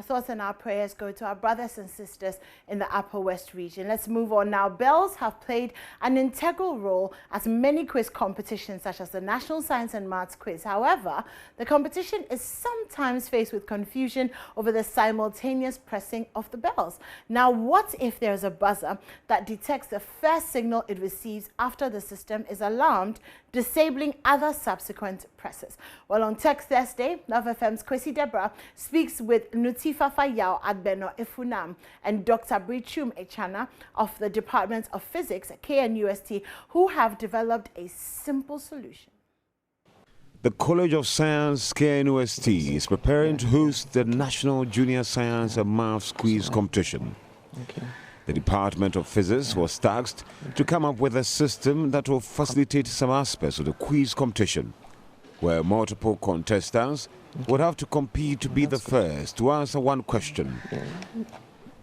thoughts and our prayers go to our brothers and sisters in the Upper West region. Let's move on now. Bells have played an integral role at many quiz competitions such as the National Science and Maths Quiz. However, the competition is sometimes faced with confusion over the simultaneous pressing of the bells. Now, what if there's a buzzer that detects the first signal it receives after the system is alarmed, disabling other subsequent presses? Well, on Tech Thursday, Love FM's Kwesi Deborah speaks with Nutifafa Yao Agbeno Efunam and Dr. Brichum Echana of the Department of Physics at KNUST, who have developed a simple solution. The College of Science KNUST is preparing to host the National Junior Science and Maths Quiz Competition. The Department of Physics was tasked to come up with a system that will facilitate some aspects of the quiz competition, where multiple contestants would have to compete to be the first to answer one question.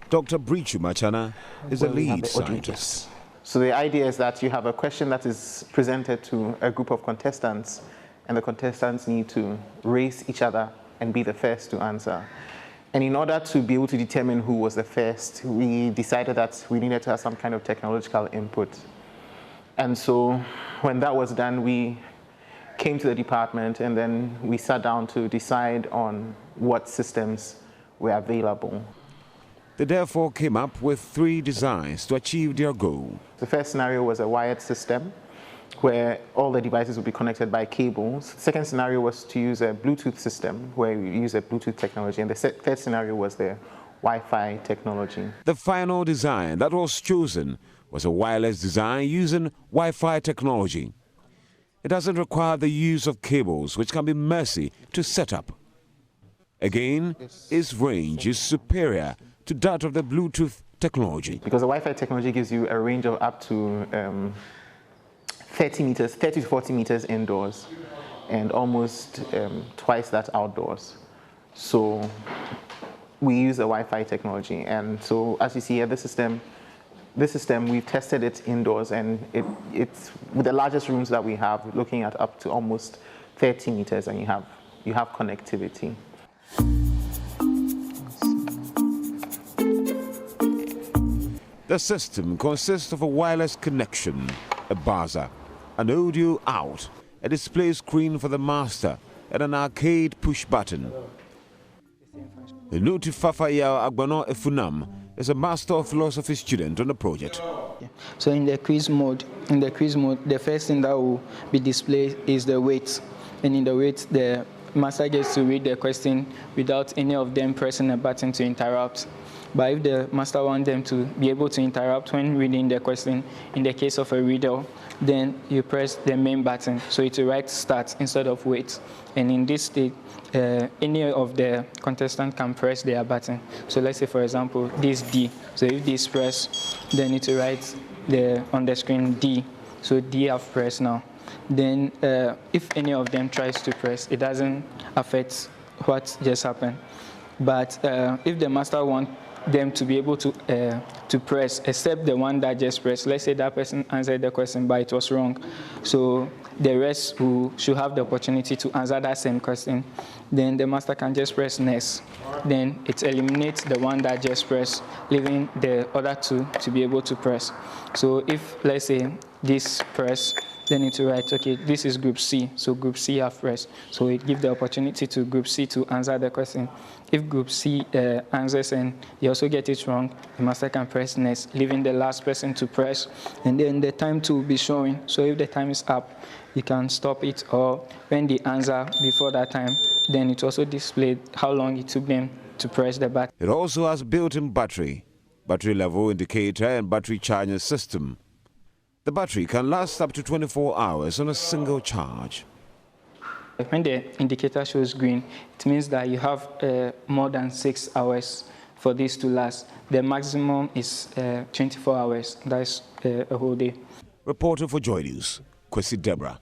Dr. Brichum Echana is the lead scientist. So the idea is that you have a question that is presented to a group of contestants, and the contestants need to race each other and be the first to answer. And in order to be able to determine who was the first, we decided that we needed to have some kind of technological input. And so when that was done, we came to the department and then we sat down to decide on what systems were available. They therefore came up with 3 designs to achieve their goal. The first scenario was a wired system where all the devices would be connected by cables. The second scenario was to use a Bluetooth system where we use a Bluetooth technology. And the third scenario was the Wi-Fi technology. The final design that was chosen was a wireless design using Wi-Fi technology. It doesn't require the use of cables, which can be messy to set up. Again, its range is superior to that of the Bluetooth technology. Because the Wi-Fi technology gives you a range of up to 30 to 40 meters indoors and almost twice that outdoors. So we use the Wi-Fi technology. And so as you see here, this system, we've tested it indoors, and it's with the largest rooms that we have, looking at up to almost 30 meters, and you have connectivity. The system consists of a wireless connection, a buzzer, an audio out, a display screen for the master, and an arcade push button. The Nutifafa Yao Agbeno Efunam is a Master of Philosophy student on the project. So in the quiz mode, the first thing that will be displayed is the weight. And in the weight, the master gets to read the question without any of them pressing a button to interrupt. But if the master wants them to be able to interrupt when reading the question, in the case of a riddle, then you press the main button, so it will write start instead of wait. And in this state, any of the contestants can press their button. So let's say, for example, this D. So if this press, then it will write on the screen D. So D have pressed now. Then if any of them tries to press, it doesn't affect what just happened. But if the master wants them to be able to press, except the one that just pressed. Let's say that person answered the question, but it was wrong. So the rest who should have the opportunity to answer that same question, then the master can just press next. Then it eliminates the one that just pressed, leaving the other 2 to be able to press. So if, let's say, this press, then it will write, okay, this is group C, so group C have pressed. So it gives the opportunity to group C to answer the question. If group C answers and they also get it wrong, the master can press next, leaving the last person to press, and then the time to be showing. So if the time is up, you can stop it, or when they answer before that time, then it also displayed how long it took them to press the button. It also has built-in battery level indicator, and battery charging system. The battery can last up to 24 hours on a single charge. When the indicator shows green, it means that you have more than 6 hours for this to last. The maximum is 24 hours. That's a whole day. Reporter for JoyNews, Kwesi Deborah.